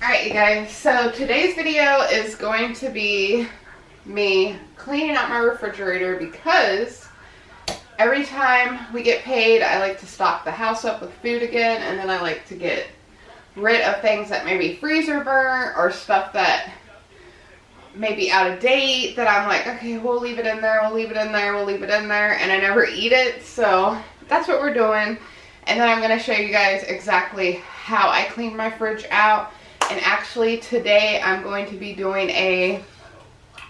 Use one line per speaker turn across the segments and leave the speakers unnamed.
Alright you guys, so today's video is going to be me cleaning out my refrigerator because every time we get paid I like to stock the house up with food again, and then I like to get rid of things that maybe freezer burn or stuff that may be out of date that I'm like, okay, we'll leave it in there, we'll leave it in there, we'll leave it in there, and I never eat it. So that's what we're doing. And then I'm going to show you guys exactly how I clean my fridge out. And actually today I'm going to be doing a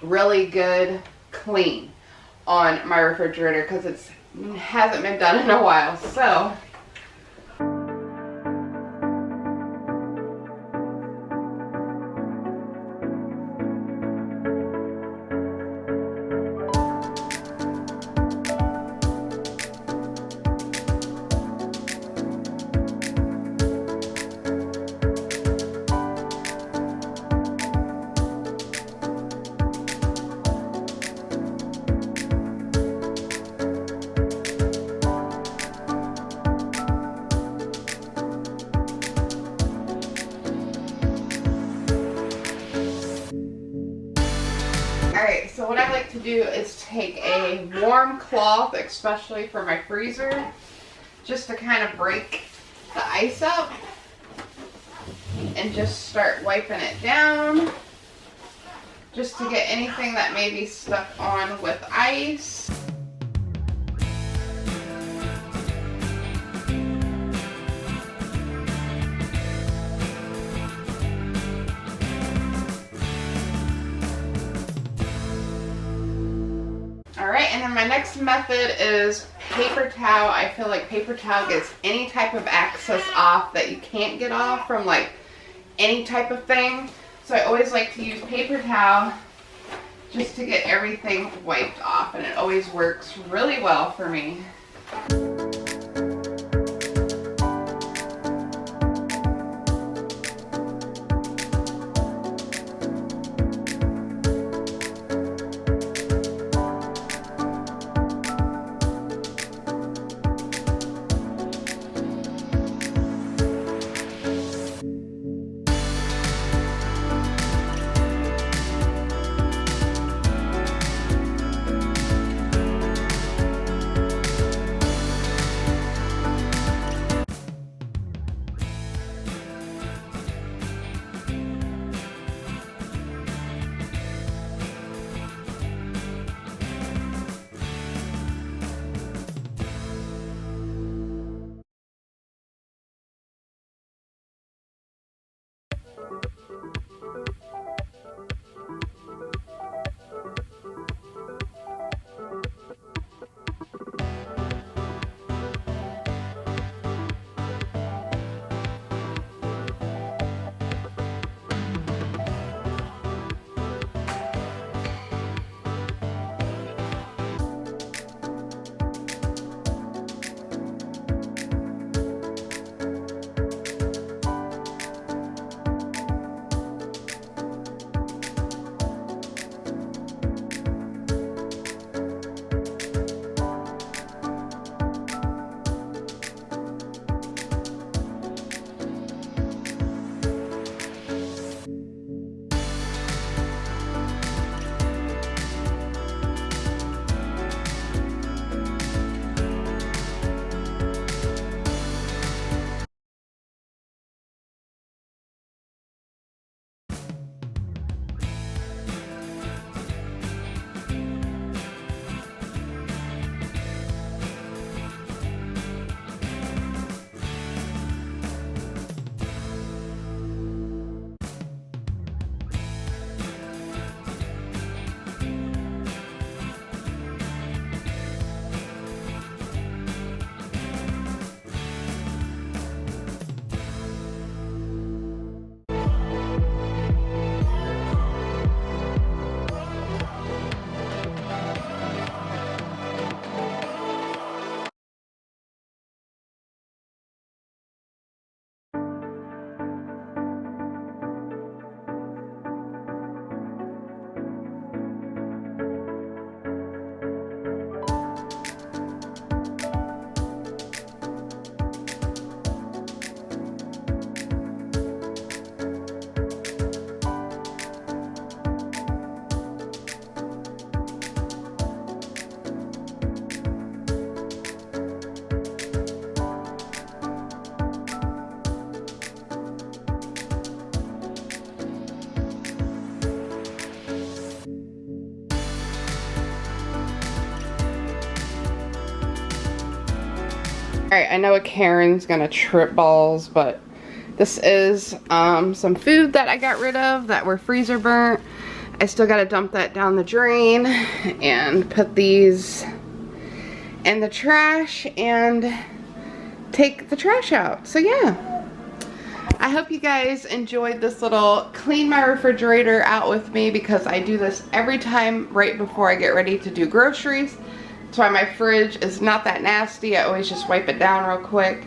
really good clean on my refrigerator because it hasn't been done in a while. So alright, so what I like to do is take a warm cloth, especially for my freezer, just to kind of break the ice up, and just start wiping it down, just to get anything that may be stuck on with ice. Alright, and then my next method is paper towel. I feel like paper towel gets any type of access off that you can't get off from like any type of thing. So I always like to use paper towel just to get everything wiped off, and it always works really well for me. Alright, I know a Karen's gonna trip balls, but this is some food that I got rid of that were freezer burnt. I still gotta dump that down the drain and put these in the trash and take the trash out. So yeah, I hope you guys enjoyed this little clean my refrigerator out with me, because I do this every time right before I get ready to do groceries. That's why my fridge is not that nasty. I always just wipe it down real quick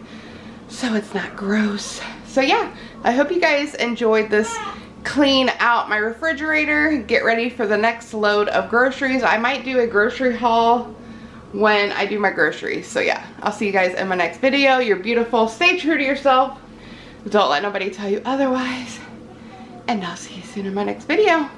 so it's not gross. So yeah, I hope you guys enjoyed this clean out my refrigerator, get ready for the next load of groceries. I might do a grocery haul when I do my groceries. So yeah, I'll see you guys in my next video. You're beautiful. Stay true to yourself. Don't let nobody tell you otherwise. And I'll see you soon in my next video.